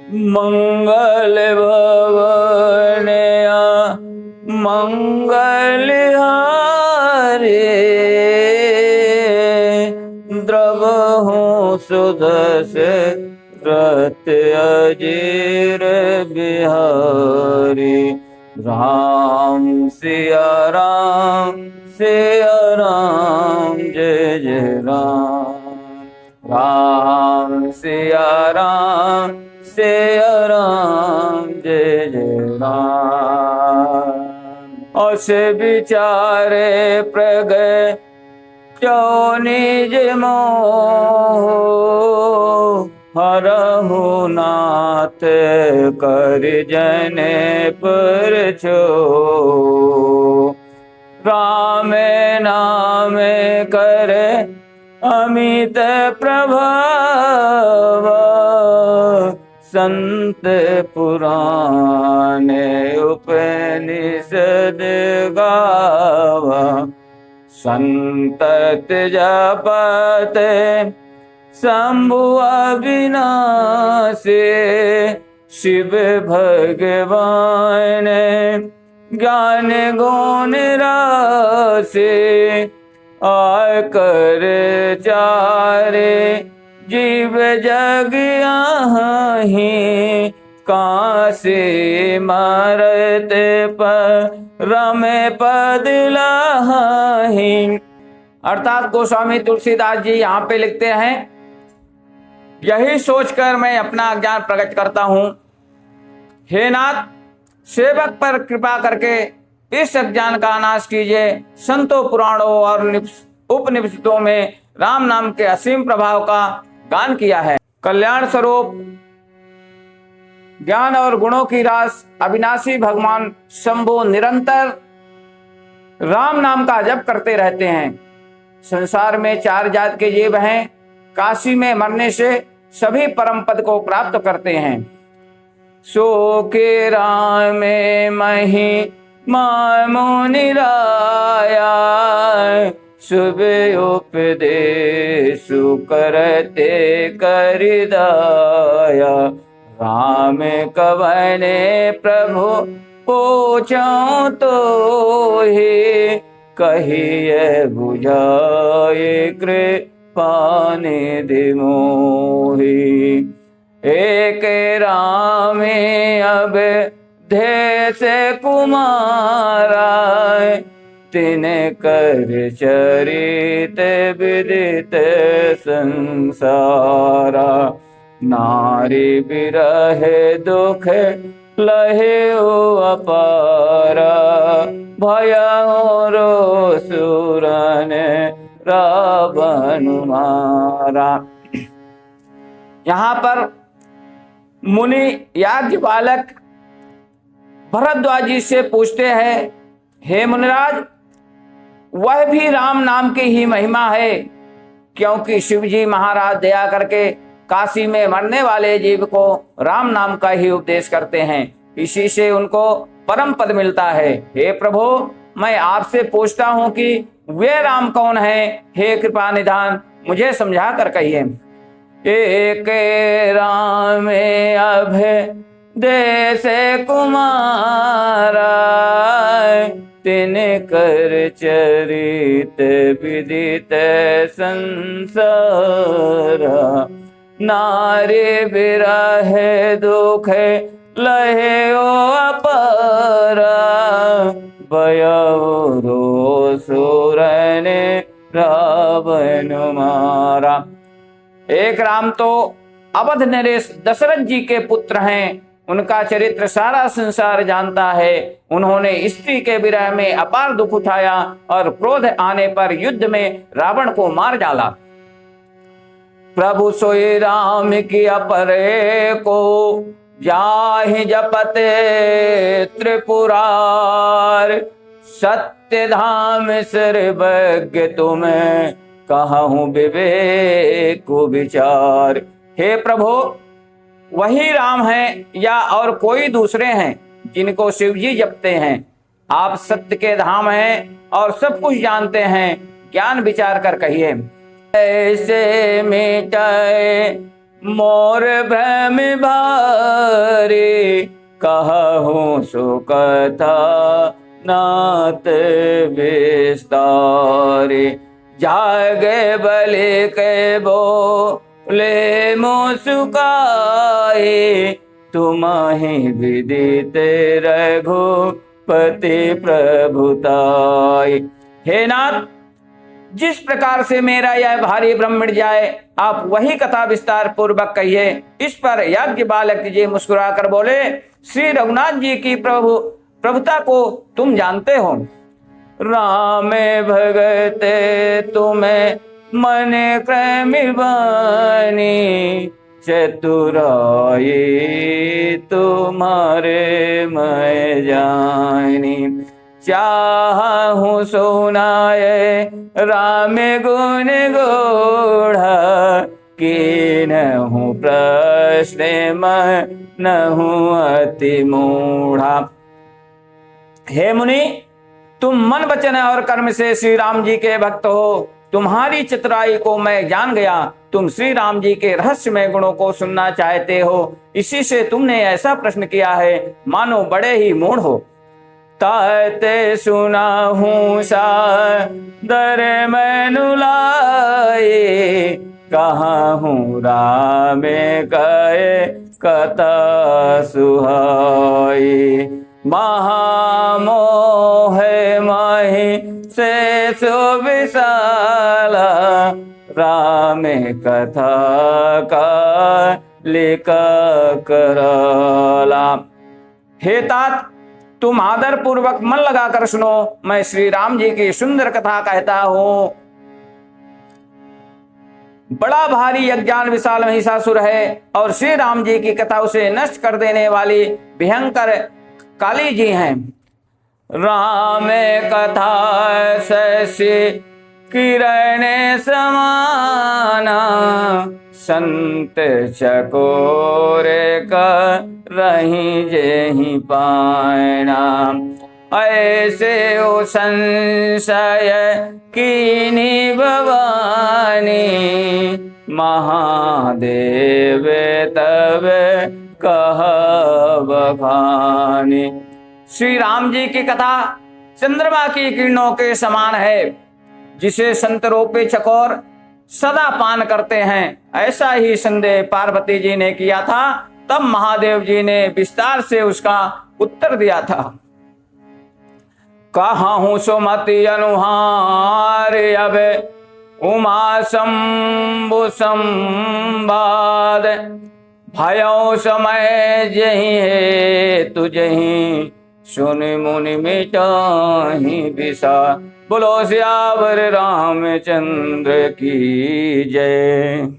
मंगल भवनया मंगल हारे द्रवहु सुदसे रत्य अजीर बिहारी राम सिया राम जय जय राम राम सिया राम जय जय राम। अस विचारे प्रगय जो निज मोह हरहु नाथ कर जने पर छो राम नाम करे अमित प्रभाव संत पुराण उपनिषद गावा संतत जपत शंभु अविनाशी शिव भगवान ज्ञान गुण राशि आकर चारे जीव जग आहि कासे मरत परम पद लाहि। अर्थात गोस्वामी तुलसीदास जी यहाँ पे लिखते हैं, यही सोचकर मैं अपना ज्ञान प्रकट करता हूँ, हे नाथ सेवक पर कृपा करके इस अज्ञान का नाश कीजिए। संतों पुराणों और उपनिषदों में राम नाम के असीम प्रभाव का गान किया है। कल्याण स्वरूप ज्ञान और गुणों की रास अविनाशी भगवान शंभु निरंतर राम नाम का जप करते रहते हैं। संसार में 4 जात के जीव हैं। काशी में मरने से सभी परम पद को प्राप्त करते हैं। सो के राम मही मुनि राया शुभ उपदेश करते करिदाया राम कवने प्रभु पूछो तो ही कहिए बुझाए कृपा निधि मोहि। एक राम अब देश कुमारा तिन कर चरित विदित संसारा नारी बिरह दुख लहे अपारा भयरो सुरन रावण मारा। यहाँ पर मुनि याज्ञवल्क्य भरद्वाज जी से पूछते हैं, हे मुनिराज, वह भी राम नाम की ही महिमा है, क्योंकि शिव जी महाराज दया करके काशी में मरने वाले जीव को राम नाम का ही उपदेश करते हैं, इसी से उनको परम पद मिलता है। हे प्रभु, मैं आपसे पूछता हूँ कि वे राम कौन है? हे कृपा निधान मुझे समझा कर कहिए। एक राम अभय देश कुमारा तिन कर चरित विदित संसारा नारी बिरह दुख लहे अपारा भयरो सुरन रावण मारा। एक राम तो अवध नरेश दशरथ जी के पुत्र हैं। उनका चरित्र सारा संसार जानता है। उन्होंने स्त्री के विरह में अपार दुख उठाया और क्रोध आने पर युद्ध में रावण को मार डाला। प्रभु सोई राम की अपरे को जाहि जपते त्रिपुरार सत्य धाम सर्वज्ञ तुम्हें कहूँ विवेक विचार। हे प्रभु, वही राम हैं या और कोई दूसरे हैं जिनको शिव जी जपते हैं। आप सत्य के धाम हैं और सब कुछ जानते हैं, ज्ञान विचार कर कहिए। ऐसे मिटाए मोर भ्रम भारे, कहूँ सो कथा नात विस्तारे। जागे बले के बोले मुस्काए, तुम्हि विदित रघुपति प्रभुताई। हे नाथ, जिस प्रकार से मेरा यह भारी भ्रम मिट जाए, आप वही कथा विस्तार पूर्वक कहिए। इस पर याज्ञ बालक जी मुस्कुरा कर बोले, श्री रघुनाथ जी की प्रभुता को तुम जानते हो। राम भगत तुम्हें मन क्रमि बनी, चतुराई तुम्हारे मैं जानी। चाहूँ सुनाए राम गुण गोढ़ा, कीन्हु प्रश्न मनहु अति मूढ़ा। हे मुनि, तुम मन वचन और कर्म से श्री राम जी के भक्त हो। तुम्हारी चतुराई को मैं जान गया। तुम श्री राम जी के रहस्यमय गुणों को सुनना चाहते हो, इसी से तुमने ऐसा प्रश्न किया है, मानो बड़े ही मूढ़ हो। ताते सुना हूँ सादर मैनु लाए, कहाँ हूँ राम कहे कथा सुहाई। महामोह माहि से सुविशाला, राम कथा का लिखा कराला। हे तात, तुम आदर पूर्वक मन लगाकर सुनो। मैं श्री राम जी की सुंदर कथा कहता हूं। बड़ा भारी अज्ञान विशाल महिषासुर है और श्री राम जी की कथा उसे नष्ट कर देने वाली भयंकर काली जी हैं। राम कथा शशि किरण समाना, संत चकोर का रही जेहि पायना। ऐसे ओ संशय कीनी भवानी, महादेव तब कह बखानी। श्री राम जी की कथा चंद्रमा की किरणों के समान है, जिसे संत रूपी चकोर सदा पान करते हैं। ऐसा ही संदेह पार्वती जी ने किया था। तब महादेव जी ने विस्तार से उसका उत्तर दिया था। कहा हूं सुमति अनुहार, अब उमा शंभु संवाद। भयो समय जही है तुझही, सुन मुनि मिटाहि विषाद। बोलो सियावर रामचंद्र की जय।